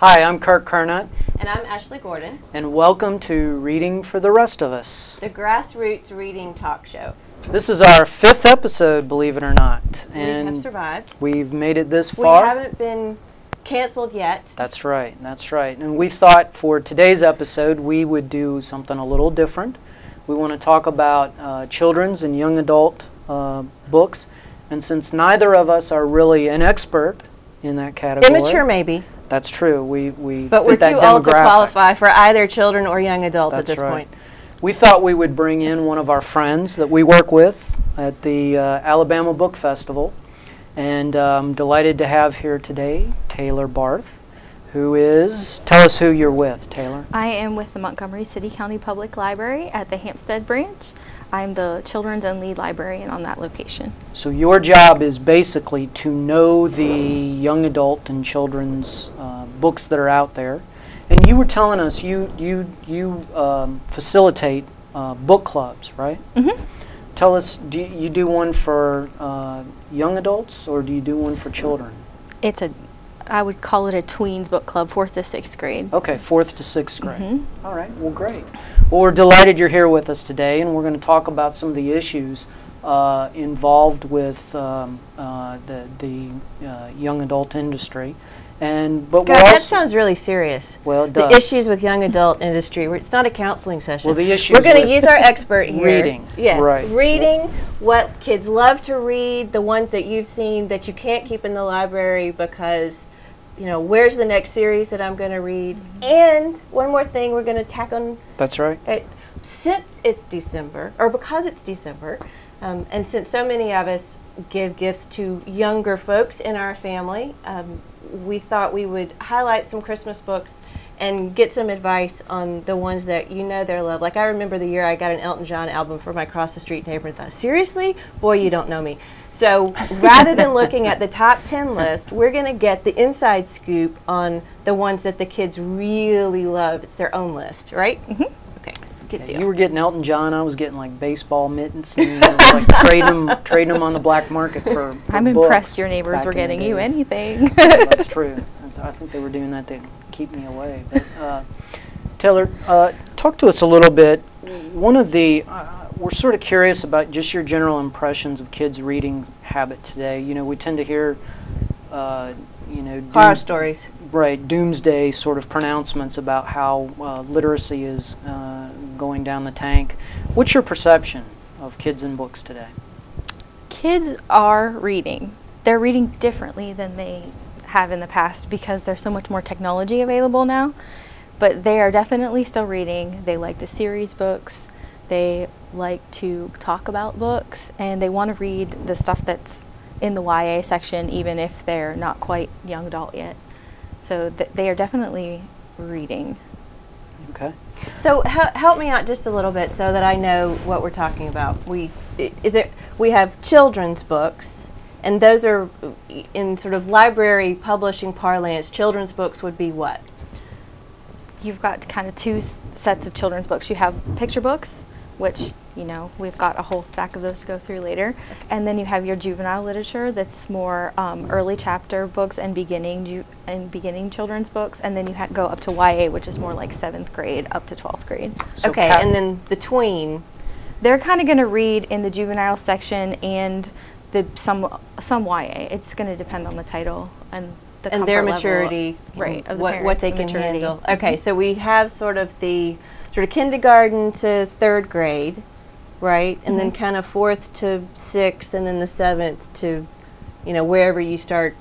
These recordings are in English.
Hi, I'm Kirk Kernut. And I'm Ashley Gordon. And welcome to Reading for the Rest of Us, the grassroots reading talk show. This is our 5th episode, believe it or not. And we have survived. We've made it this far. We haven't been canceled yet. That's right, that's right. And we thought for today's episode we would do something a little different. We want to talk about children's and young adult books. And since neither of us are really an expert in that category. Immature maybe. That's true. But we're too old to qualify for either children or young adult at this point. We thought we would bring in one of our friends that we work with at the Alabama Book Festival. And I'm delighted to have here today Taylor Barth, who is, tell us who you're with, Taylor. I am with the Montgomery City-County Public Library at the Hampstead branch. I'm the children's and lead librarian on that location. So your job is basically to know the young adult and children's books that are out there. And you were telling us you facilitate book clubs, right? Mm-hmm. Tell us, do you do one for young adults or do you do one for children? I would call it a tweens book club, 4th to 6th grade. Okay, 4th to 6th grade. Mm-hmm. All right, well, great. Well, we're delighted you're here with us today, and we're going to talk about some of the issues involved with the young adult industry. But God, that sounds really serious. Well, it does. The issues with young adult industry. It's not a counseling session. Well, the issues we're going to use our expert here. Reading. Yes, right. Reading what kids love to read, the ones that you've seen that you can't keep in the library because, you know, where's the next series that I'm going to read? Mm-hmm. And one more thing we're going to tack on. That's right. Since it's December, or because it's December, and since so many of us give gifts to younger folks in our family, we thought we would highlight some Christmas books and get some advice on the ones that you know they're loved. Like I remember the year I got an Elton John album for my across the street neighbor and thought, seriously? Boy, you don't know me. So rather than looking at the top 10 list, we're going to get the inside scoop on the ones that the kids really love. It's their own list, right? Mm-hmm. Okay, good deal. You were getting Elton John. I was getting like baseball mittens and like trading them on the black market for I'm impressed your neighbors were getting you anything. Yeah, that's true. I think they were doing that to keep me away. But Taylor, talk to us a little bit. One of the we're sort of curious about just your general impressions of kids' reading habit today. You know, we tend to hear, horror stories. Right, doomsday sort of pronouncements about how literacy is going down the tank. What's your perception of kids and books today? Kids are reading. They're reading differently than they have in the past because there's so much more technology available now. But they are definitely still reading. They like the series books. They like to talk about books, and they want to read the stuff that's in the YA section, even if they're not quite young adult yet. So they are definitely reading. Okay. So help me out just a little bit so that I know what we're talking about. We have children's books, and those are in sort of library publishing parlance. Children's books would be what? You've got kind of two sets of children's books. You have picture books, which, you know, we've got a whole stack of those to go through later. Okay. And then you have your juvenile literature that's more early chapter books and beginning children's books. And then you go up to YA, which is more like 7th grade up to 12th grade. So okay, and then the tween. They're kind of going to read in the juvenile section and some YA. It's going to depend on the title and their maturity, right? Of the what they can handle. Okay, so we have sort of kindergarten to 3rd grade, right? And then kind of 4th to 6th, and then the 7th to, wherever you start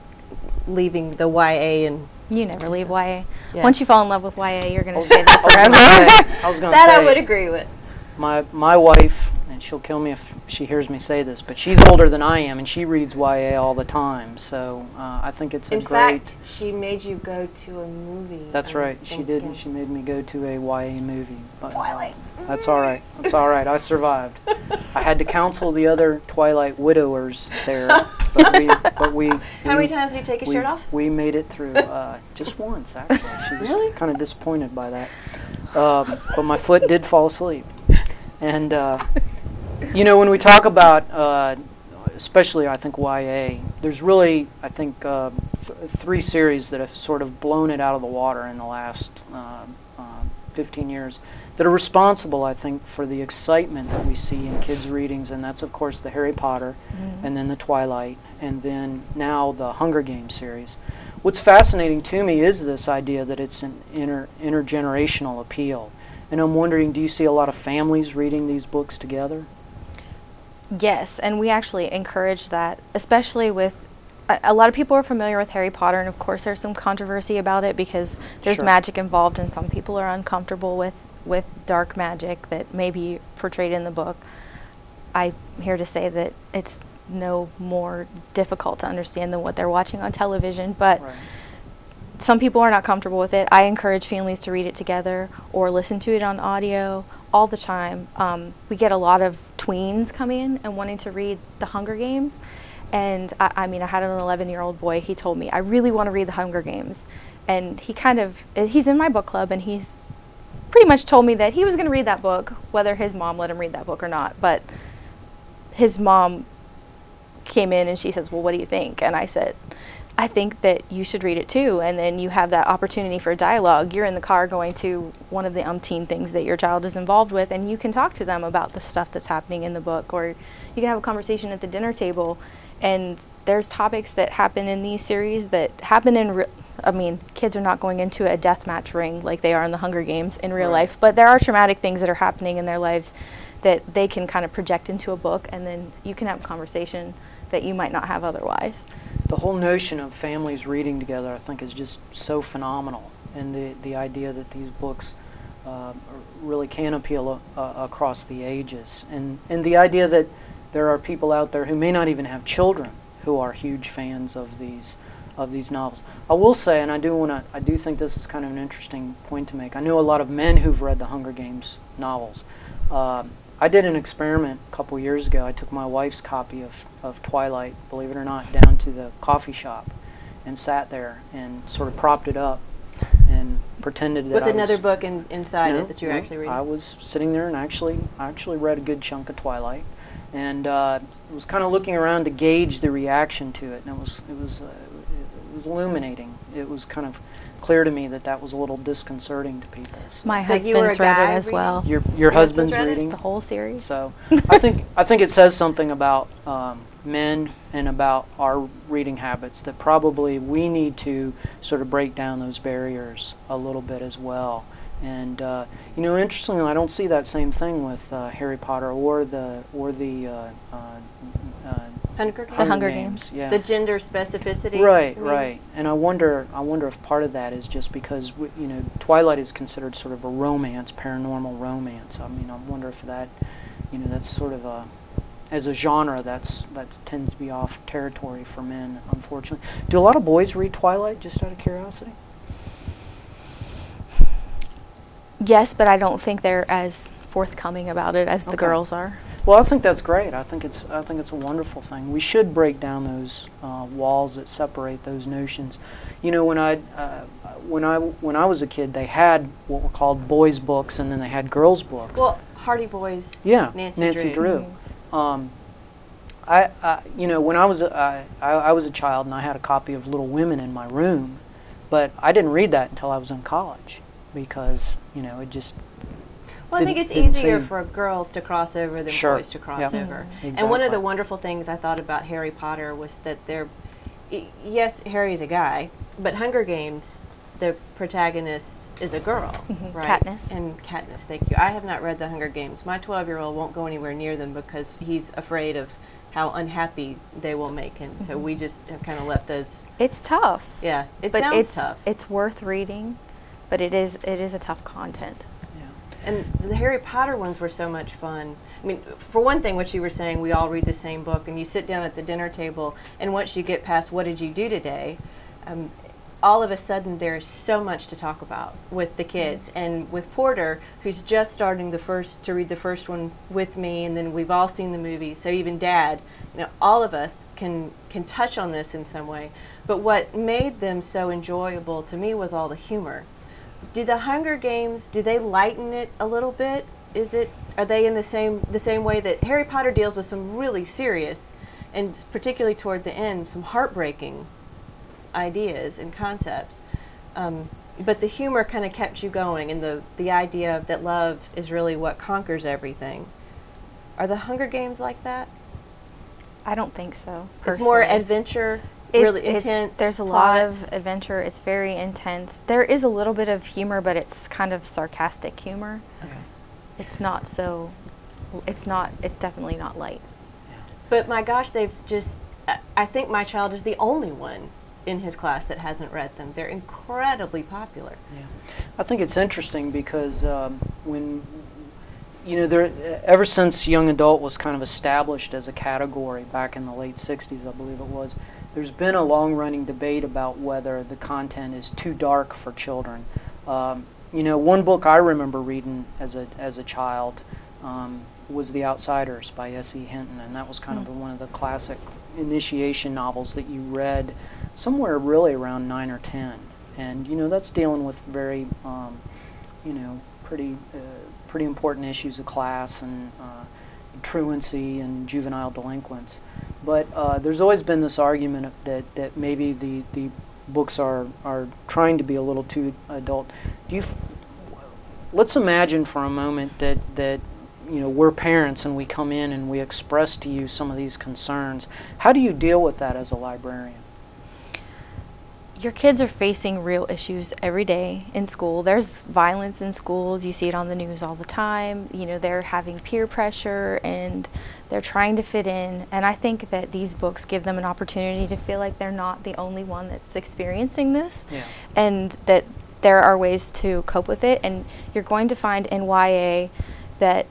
leaving the YA and. You never leave YA. Yeah. Once you fall in love with YA, you're going to stay there forever. I would agree with. My wife, and she'll kill me if she hears me say this, but she's older than I am, and she reads YA all the time. So I think it's in fact, she made you go to a movie. That's right. She did, and she made me go to a YA movie. But Twilight. That's all right. That's all right. I survived. I had to counsel the other Twilight widowers there, but we. How many times did you take your shirt off? We made it through just once, actually. She was really kind of disappointed by that, but my foot did fall asleep. And, when we talk about, especially I think YA, there's really, I think, three series that have sort of blown it out of the water in the last 15 years that are responsible, I think, for the excitement that we see in kids' readings, and that's, of course, the Harry Potter, and then the Twilight, and then now the Hunger Games series. What's fascinating to me is this idea that it's an intergenerational appeal. And I'm wondering, do you see a lot of families reading these books together? Yes, and we actually encourage that, especially with a lot of people are familiar with Harry Potter, and of course there's some controversy about it because there's Sure. magic involved, and some people are uncomfortable with dark magic that may be portrayed in the book. I'm here to say that it's no more difficult to understand than what they're watching on television, but Right. some people are not comfortable with it. I encourage families to read it together or listen to it on audio all the time. We get a lot of tweens come in and wanting to read The Hunger Games. And I mean, I had an 11-year-old boy. He told me, I really want to read The Hunger Games. And he's in my book club, and he's pretty much told me that he was going to read that book, whether his mom let him read that book or not. But his mom came in and she says, well, what do you think? And I said, I think that you should read it too. And then you have that opportunity for dialogue. You're in the car going to one of the umpteen things that your child is involved with, and you can talk to them about the stuff that's happening in the book, or you can have a conversation at the dinner table. And there's topics that happen in these series that happen in kids are not going into a deathmatch ring like they are in the Hunger Games in real life, but there are traumatic things that are happening in their lives that they can kind of project into a book, and then you can have a conversation that you might not have otherwise. The whole notion of families reading together, I think, is just so phenomenal, and the idea that these books really can appeal across the ages, and the idea that there are people out there who may not even have children who are huge fans of these novels. I will say, and I do think this is kind of an interesting point to make. I know a lot of men who've read the Hunger Games novels. I did an experiment a couple years ago. I took my wife's copy of Twilight, believe it or not, down to the coffee shop and sat there and sort of propped it up and pretended that With I another was, book inside it that you're actually reading. I was sitting there and I actually read a good chunk of Twilight, and was kind of looking around to gauge the reaction to it, and it was illuminating. It was kind of clear to me that was a little disconcerting to people. So. My Like you were a husband's read it guy as reading? well. Your husband's read it? reading The whole series. So I think it says something about men and about our reading habits, that probably we need to sort of break down those barriers a little bit as well. And interestingly, I don't see that same thing with Harry Potter or the Hunger Games? The Hunger Games. Yeah. The gender specificity. Right, I mean, right. And I wonder if part of that is just because Twilight is considered sort of a romance, paranormal romance. I mean, I wonder if that, that's sort of as a genre, that tends to be off territory for men, unfortunately. Do a lot of boys read Twilight, just out of curiosity? Yes, but I don't think they're as forthcoming about it as the Okay. girls are. Well, I think that's great. I think it's a wonderful thing. We should break down those walls that separate those notions. When I was a kid, they had what were called boys' books, and then they had girls' books. Well, Hardy Boys. Yeah, Nancy Drew. Mm-hmm. When I was a child, and I had a copy of Little Women in my room, but I didn't read that until I was in college because it just. Well, I think it's didn't easier seem- for girls to cross over than Sure. boys to cross Yep. over. Exactly. And one of the wonderful things I thought about Harry Potter was that yes, Harry's a guy, but Hunger Games, the protagonist is a girl, right? Katniss. And Katniss, thank you. I have not read the Hunger Games. My 12-year-old won't go anywhere near them because he's afraid of how unhappy they will make him. So we just have kind of left those. It's tough. Yeah, it But sounds tough. it's worth reading, but it is a tough content. And the Harry Potter ones were so much fun. I mean, for one thing, what you were saying, we all read the same book, and you sit down at the dinner table, and once you get past what did you do today, all of a sudden there's so much to talk about with the kids. And with Porter, who's just starting to read the first one with me, and then we've all seen the movie, so even Dad, all of us can touch on this in some way. But what made them so enjoyable to me was all the humor. Do the Hunger Games, do they lighten it a little bit? Are they in the same way that Harry Potter deals with some really serious, and particularly toward the end, some heartbreaking ideas and concepts. But the humor kind of kept you going, and the idea that love is really what conquers everything. Are the Hunger Games like that? I don't think so. It's more adventure, really intense. There's a lot of adventure. It's very intense. There is a little bit of humor, but it's kind of sarcastic humor. Okay. It's not so. It's definitely not light. But my gosh, they've just. I think my child is the only one in his class that hasn't read them. They're incredibly popular. Yeah, I think it's interesting because when ever since young adult was kind of established as a category back in the late 60s, I believe it was, there's been a long-running debate about whether the content is too dark for children. One book I remember reading as a child was The Outsiders by S.E. Hinton, and that was kind of one of the classic initiation novels that you read somewhere really around 9 or 10. And that's dealing with very pretty important issues of class and truancy and juvenile delinquents. But there's always been this argument that maybe the books are trying to be a little too adult. Let's imagine for a moment that we're parents and we come in and we express to you some of these concerns. How do you deal with that as a librarian? Your kids are facing real issues every day in school. There's violence in schools. You see it on the news all the time. They're having peer pressure and they're trying to fit in. And I think that these books give them an opportunity to feel like they're not the only one that's experiencing this, and that there are ways to cope with it. And you're going to find in YA that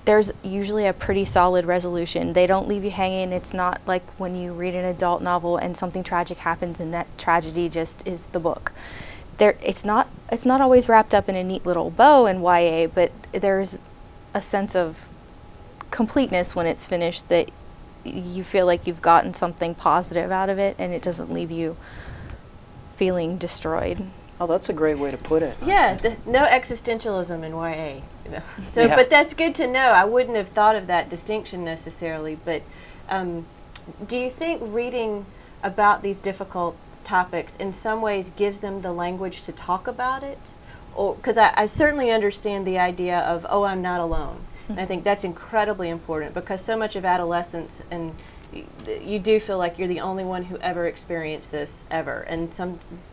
there's usually a pretty solid resolution. They don't leave you hanging. It's not like when you read an adult novel and something tragic happens and that tragedy just is the book. It's not always wrapped up in a neat little bow in YA, but there's a sense of completeness when it's finished, that you feel like you've gotten something positive out of it and it doesn't leave you feeling destroyed. Oh, that's a great way to put it. Yeah, no existentialism in YA. So, but that's good to know. I wouldn't have thought of that distinction necessarily. But do you think reading about these difficult topics in some ways gives them the language to talk about it? Or because I certainly understand the idea of, oh, I'm not alone. And I think that's incredibly important, because so much of adolescence, and you do feel like you're the only one who ever experienced this ever.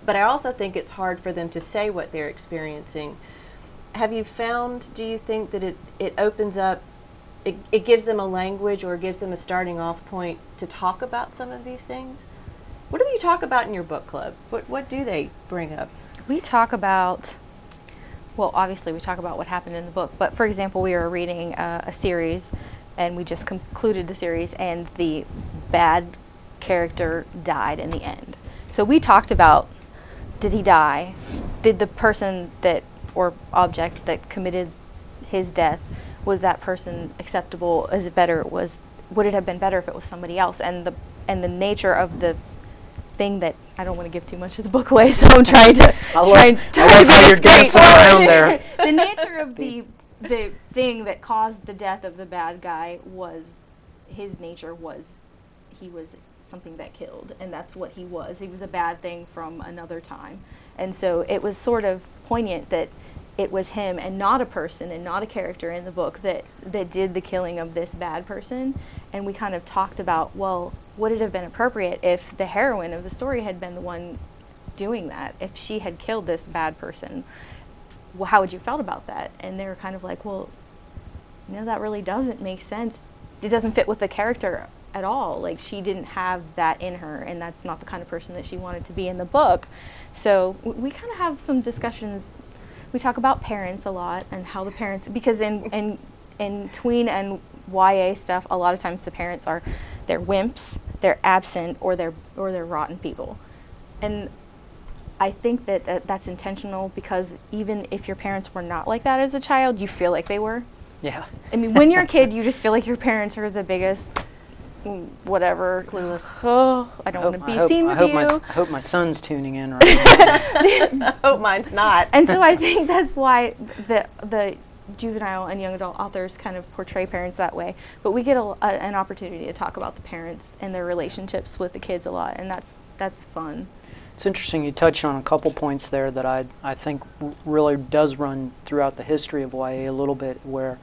But I also think it's hard for them to say what they're experiencing. Have you found, do you think that it opens up, it gives them a language or gives them a starting off point to talk about some of these things? What do you talk about in your book club? What do they bring up? We talk about, well, obviously we talk about what happened in the book, but for example, we were reading a series, and we just concluded the series, and the bad character died in the end. So we talked about, did he die? Did the person or object that committed his death, was that person acceptable? Is it better? Would it have been better if it was somebody else? And the nature of the thing that, I don't want to give too much of the book away, so I'm trying to I love how you're dancing around there. The nature of the thing that caused the death of the bad guy was, his nature was, he was something that killed, and that's what he was. He was a bad thing from another time. And so it was sort of poignant that it was him and not a person and not a character in the book that did the killing of this bad person. And we kind of talked about, well, would it have been appropriate if the heroine of the story had been the one doing that? If she had killed this bad person, well, how would you felt about that? And they were kind of like, well, that really doesn't make sense. It doesn't fit with the character at all. Like, she didn't have that in her, and that's not the kind of person that she wanted to be in the book. So we kind of have some discussions. We talk about parents a lot and how the parents, because in tween and YA stuff, a lot of times the parents they're wimps, they're absent, or they're rotten people. And I think that's intentional, because even if your parents were not like that as a child, you feel like they were. Yeah. I mean, when you're a kid, you just feel like your parents are the biggest, whatever, clueless. Oh, I don't want to be seen with you. I hope my son's tuning in right now. I hope mine's not. And so I think that's why the juvenile and young adult authors kind of portray parents that way, but we get an opportunity to talk about the parents and their relationships with the kids a lot, and that's fun. It's interesting you touched on a couple points there that I think really does run throughout the history of YA a little bit, where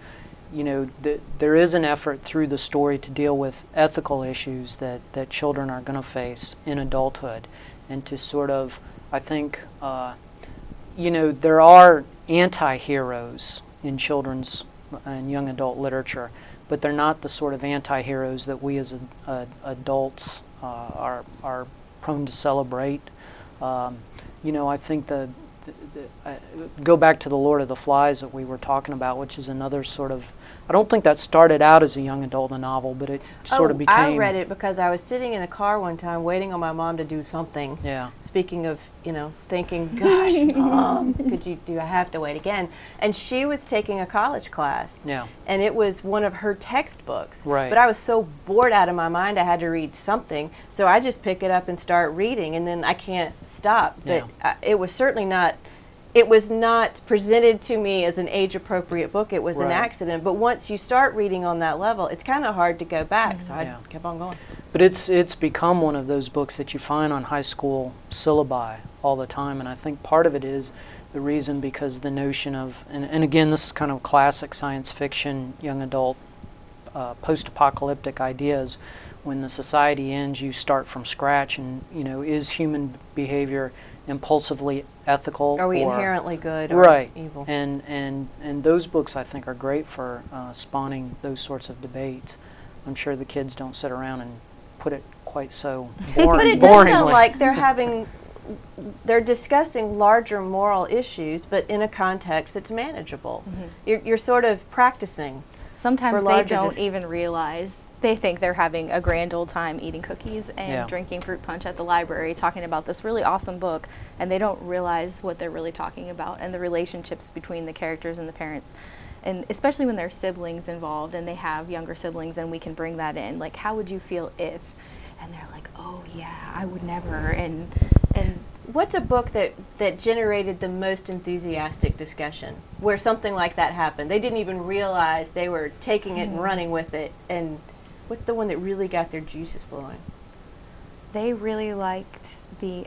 there is an effort through the story to deal with ethical issues that children are going to face in adulthood, and to sort of, I think, there are anti-heroes in children's and young adult literature, but they're not the sort of anti-heroes that we as adults are prone to celebrate. I think go back to the Lord of the Flies that we were talking about, which is another sort of, I don't think that started out as a young adult novel, but it sort of became. I read it because I was sitting in the car one time waiting on my mom to do something. Yeah. Speaking of, thinking, gosh, Mom, do I have to wait again? And she was taking a college class. Yeah. And it was one of her textbooks. Right. But I was so bored out of my mind I had to read something. So I just pick it up and start reading, and then I can't stop. But it was certainly not. It was not presented to me as an age-appropriate book. It was an accident. But once you start reading on that level, it's kind of hard to go back. So I kept on going. But it's become one of those books that you find on high school syllabi all the time. And I think part of it is the reason because the notion of, and again, this is kind of classic science fiction, young adult, post-apocalyptic ideas. When the society ends, you start from scratch. And, is human behavior impulsively ethical? Are we inherently good or evil? And those books, I think, are great for spawning those sorts of debates. I'm sure the kids don't sit around and put it quite so boring. But it does sound like they're discussing larger moral issues, but in a context that's manageable. Mm-hmm. You're sort of practicing. Sometimes they don't even realize. They think they're having a grand old time eating cookies and drinking fruit punch at the library, talking about this really awesome book, and they don't realize what they're really talking about and the relationships between the characters and the parents. And especially when there are siblings involved and they have younger siblings and we can bring that in. Like, how would you feel if? And they're like, oh yeah, I would never. And what's a book that generated the most enthusiastic discussion where something like that happened? They didn't even realize they were taking it and running with it. And what's the one that really got their juices flowing? They really liked the,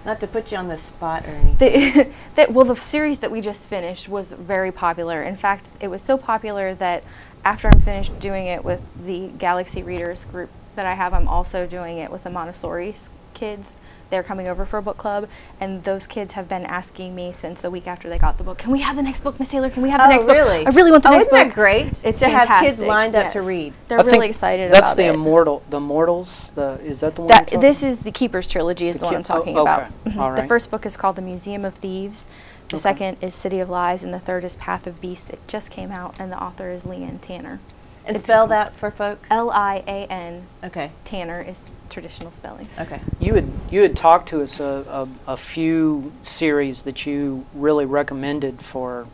not to put you on the spot or anything. The series that we just finished was very popular. In fact, it was so popular that after I'm finished doing it with the Galaxy Readers group that I have, I'm also doing it with the Montessori kids. They're coming over for a book club, and those kids have been asking me since a week after they got the book, can we have the next book, Miss Taylor? Can we have the next book? I really want the next book. Isn't that great? It's to have kids fantastic. lined up to read. They're really excited about it. That's the Immortals. Is that the one? This is the Keeper's Trilogy is the one I'm talking about. All right. The first book is called The Museum of Thieves. The second is City of Lies, and the third is Path of Beasts. It just came out, and the author is Leanne Tanner. And spell that for folks. Lian. Okay. Tanner is traditional spelling. Okay. You had talked to us a few series that you really recommended for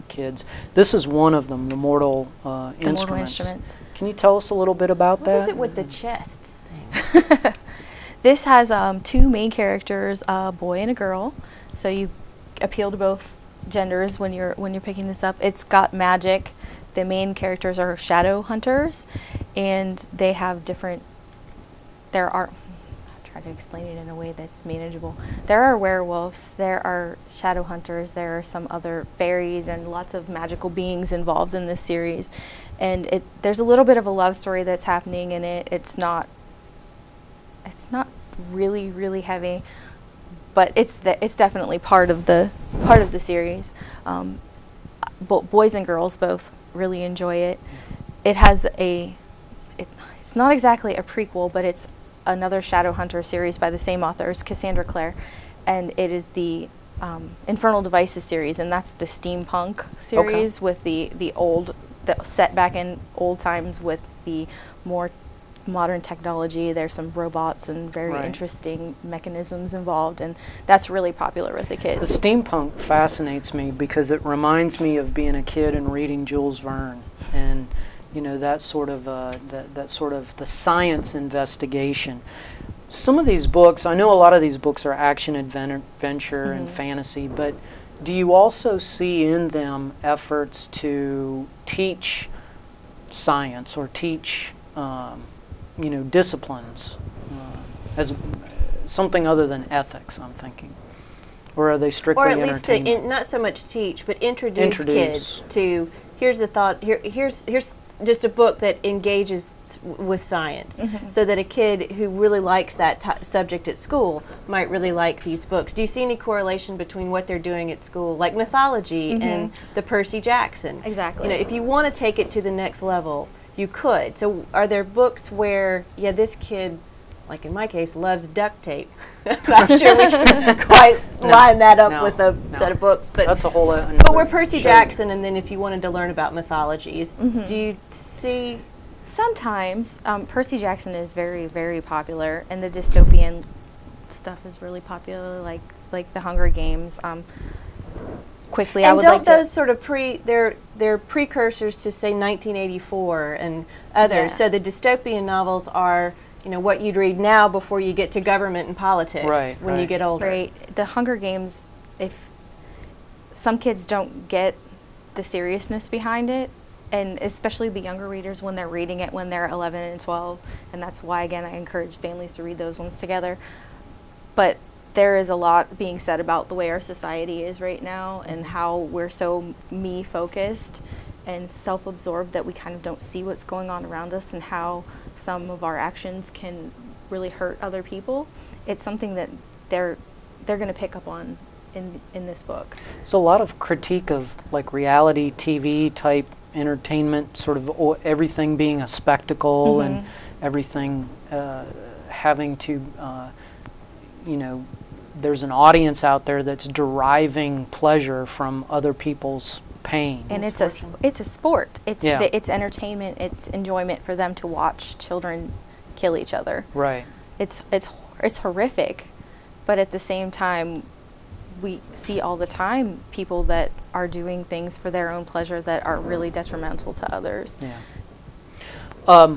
kids. This is one of them, the Mortal Instruments. Can you tell us a little bit about that? What is it with the chests thing? This has two main characters, a boy and a girl. So you appeal to both genders when you're picking this up. It's got magic. The main characters are shadow hunters, and they have different. I'll try to explain it in a way that's manageable. There are werewolves, there are shadow hunters, there are some other fairies, and lots of magical beings involved in this series. And there's a little bit of a love story that's happening in it. It's not really, really heavy, but it's definitely part of the series. Boys and girls both really enjoy it. It's not exactly a prequel, but it's another Shadowhunter series by the same authors, Cassandra Clare, and it is the Infernal Devices series, and that's the steampunk series with the set back in old times with the more modern technology. There's some robots and very interesting mechanisms involved, and that's really popular with the kids. The steampunk fascinates me because it reminds me of being a kid and reading Jules Verne, and that sort of the science investigation. Some of these books, I know a lot of these books are action adventure and fantasy, but do you also see in them efforts to teach science or teach, disciplines as something other than ethics, I'm thinking? Or are they strictly or at least to entertainment? not so much teach, but introduce kids to, here's the thought, here's just a book that engages with science, so that a kid who really likes that subject at school might really like these books. Do you see any correlation between what they're doing at school, like mythology and the Percy Jackson? Exactly. If you want to take it to the next level, you could. So are there books where, this kid, like in my case, loves duct tape? I'm not sure we can quite line that up with a set of books, but that's a whole. But we're Percy Jackson, and then if you wanted to learn about mythologies, do you see? Sometimes Percy Jackson is very, very popular, and the dystopian stuff is really popular, like the Hunger Games. Quickly, and I would don't like those sort of they're precursors to, say, 1984 and others. Yeah. So the dystopian novels are, what you'd read now before you get to government and politics when you get older. Right. The Hunger Games, if some kids don't get the seriousness behind it, and especially the younger readers when they're reading it when they're 11 and 12, and that's why, again, I encourage families to read those ones together. But there is a lot being said about the way our society is right now and how we're so me-focused and self-absorbed that we kind of don't see what's going on around us and how some of our actions can really hurt other people. It's something that they're going to pick up on in this book. So a lot of critique of like reality TV type entertainment, sort of everything being a spectacle and everything having to, there's an audience out there that's deriving pleasure from other people's pain. And it's a sport. It's entertainment. It's enjoyment for them to watch children kill each other. Right. It's horrific, but at the same time, we see all the time people that are doing things for their own pleasure that are really detrimental to others. Yeah.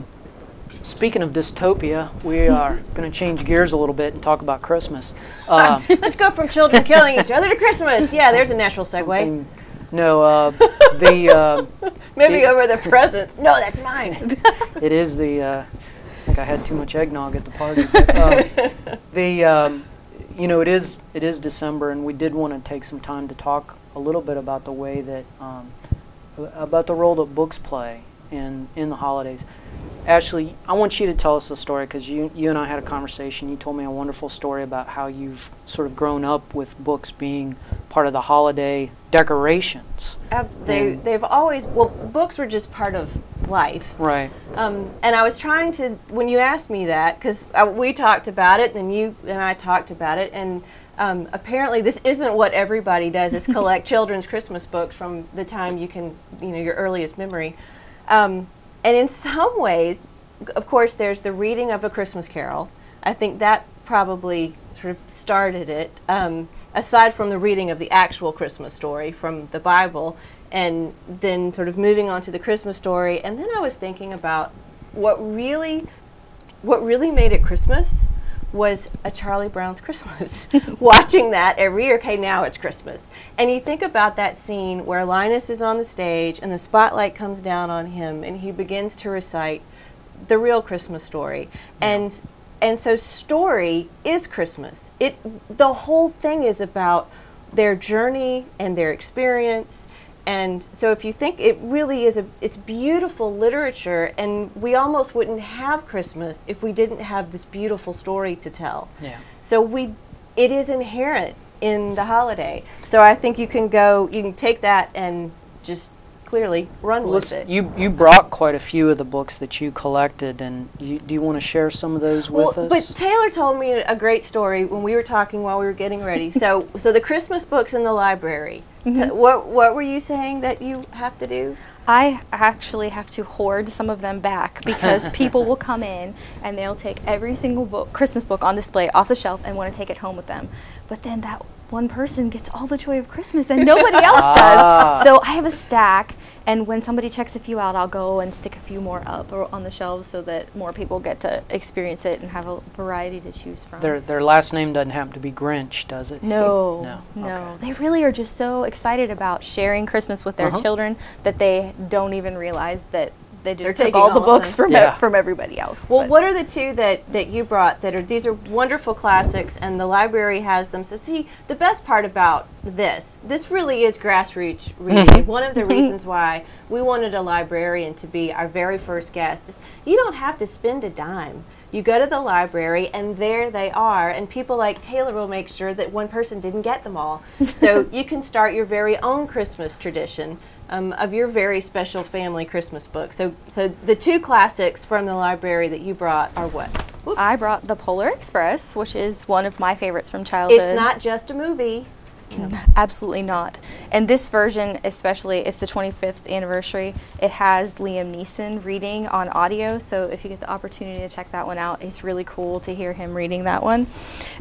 Speaking of dystopia, we are going to change gears a little bit and talk about Christmas. Let's go from children killing each other to Christmas. Yeah, there's a natural segue. Maybe over the presents. No, that's mine. It is I think I had too much eggnog at the party. It is December, and we did want to take some time to talk a little bit about the way that, about the role that books play in the holidays. Ashley, I want you to tell us the story, because you and I had a conversation. You told me a wonderful story about how you've sort of grown up with books being part of the holiday decorations. They've always, books were just part of life. Right. And I was trying to, when you asked me that, because we talked about it, and you and I talked about it, and apparently this isn't what everybody does, is collect children's Christmas books from the time you can, your earliest memory. And in some ways, of course, there's the reading of A Christmas Carol. I think that probably sort of started it, aside from the reading of the actual Christmas story from the Bible, and then sort of moving on to the Christmas story. And then I was thinking about what really made it Christmas was a Charlie Brown's Christmas. Watching that every year, okay, now it's Christmas. And you think about that scene where Linus is on the stage and the spotlight comes down on him and he begins to recite the real Christmas story. Yeah. And so story is Christmas. The whole thing is about their journey and their experience. And so if you think, it really is it's beautiful literature, and we almost wouldn't have Christmas if we didn't have this beautiful story to tell. Yeah. So it is inherent in the holiday. So I think you can take that and just clearly run with it. You brought quite a few of the books that you collected, and do you want to share some of those with us? But Taylor told me a great story when we were talking while we were getting ready. So the Christmas books in the library. What were you saying that you have to do? I actually have to hoard some of them back because people will come in and they'll take every single Christmas book on display off the shelf and want to take it home with them. But then that one person gets all the joy of Christmas and nobody else does. So I have a stack, and when somebody checks a few out, I'll go and stick a few more up or on the shelves so that more people get to experience it and have a variety to choose from. Their last name doesn't happen to be Grinch, does it? No. Okay. They really are just so excited about sharing Christmas with their children that they don't even realize that they just took all the books from everybody else. Well, what are the two that you brought that are, these are wonderful classics and the library has them. So see, the best part about this really is grassroots reading. One of the reasons why we wanted a librarian to be our very first guest is you don't have to spend a dime. You go to the library and there they are, and people like Taylor will make sure that one person didn't get them all. So you can start your very own Christmas tradition of your very special family Christmas book. So the two classics from the library that you brought are what? Whoops. I brought The Polar Express, which is one of my favorites from childhood. It's not just a movie. Absolutely not. And this version especially, it's the 25th anniversary. It has Liam Neeson reading on audio, so if you get the opportunity to check that one out, it's really cool to hear him reading that one.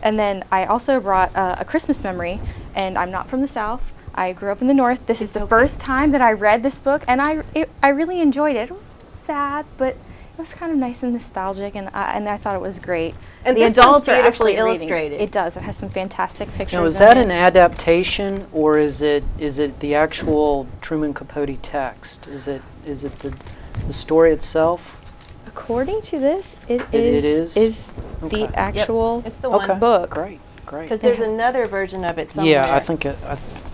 And then I also brought A Christmas Memory, and I'm not from the South. I grew up in the North. This is the first time that I read this book, and I really enjoyed it. It was sad, but it was kind of nice and nostalgic, and I thought it was great. And the this adults one's are beautifully actually illustrated. It does. It has some fantastic pictures. Now, is that an adaptation, or is it the actual Truman Capote text? Is it the story itself? According to this, it is the actual It's the one book. Great. Because there's another version of it somewhere. Yeah, I think it.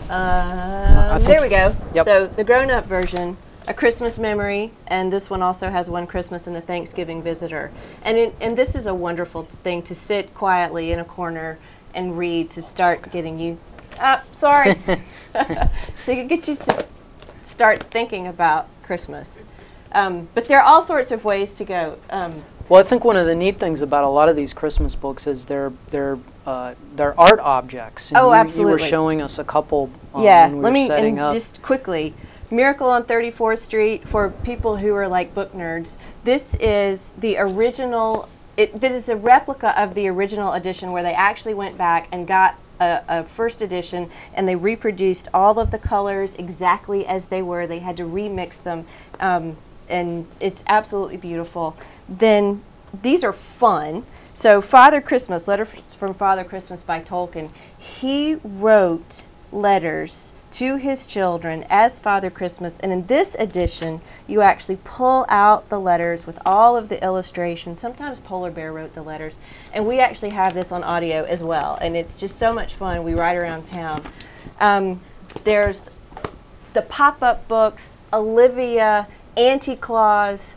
There we go. Yep. So the grown-up version, A Christmas Memory, and this one also has One Christmas and the Thanksgiving Visitor. And this is a wonderful thing to sit quietly in a corner and read to start getting you. Sorry. So you can get you to start thinking about Christmas. But there are all sorts of ways to go. Well, I think one of the neat things about a lot of these Christmas books is they're art objects. And Absolutely. You were showing us a couple when we let were me setting up. just quickly. Miracle on 34th Street, for people who are like book nerds. This is the original. This is a replica of the original edition where they actually went back and got a first edition, and they reproduced all of the colors exactly as they were. They had to remix them, and it's absolutely beautiful. Then these are fun. So Father Christmas, Letters from Father Christmas by Tolkien. He wrote letters to his children as Father Christmas, and in this edition you actually pull out the letters with all of the illustrations. Sometimes Polar Bear wrote the letters, and we actually have this on audio as well, and it's just so much fun. We ride around town. There's the pop-up books, Olivia, Auntie Claus.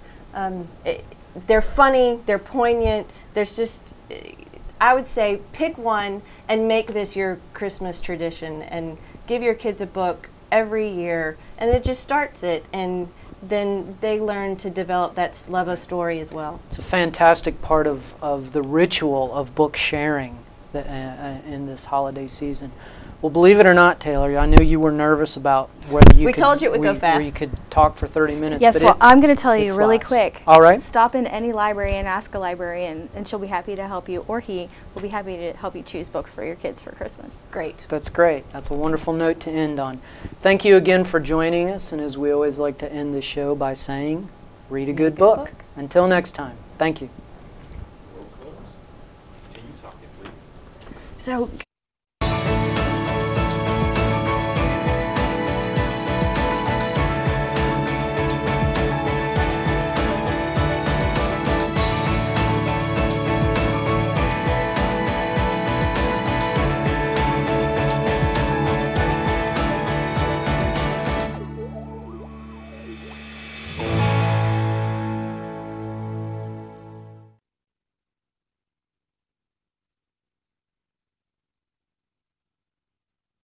They're funny, they're poignant. There's just, I would say, pick one and make this your Christmas tradition and give your kids a book every year, and it just starts it, and then they learn to develop that love of story as well. It's a fantastic part of the ritual of book sharing in this holiday season. Well, believe it or not, Taylor, I knew you were nervous about whether you told you it would go fast. where you could talk for 30 minutes. Yes, but well, I'm going to tell you really flies. quick. All right. Stop in any library and ask a librarian, and she'll be happy to help you, or he will be happy to help you choose books for your kids for Christmas. Great. That's great. That's a wonderful note to end on. Thank you again for joining us, and as we always like to end the show by saying, read a good book. Until next time, thank you. So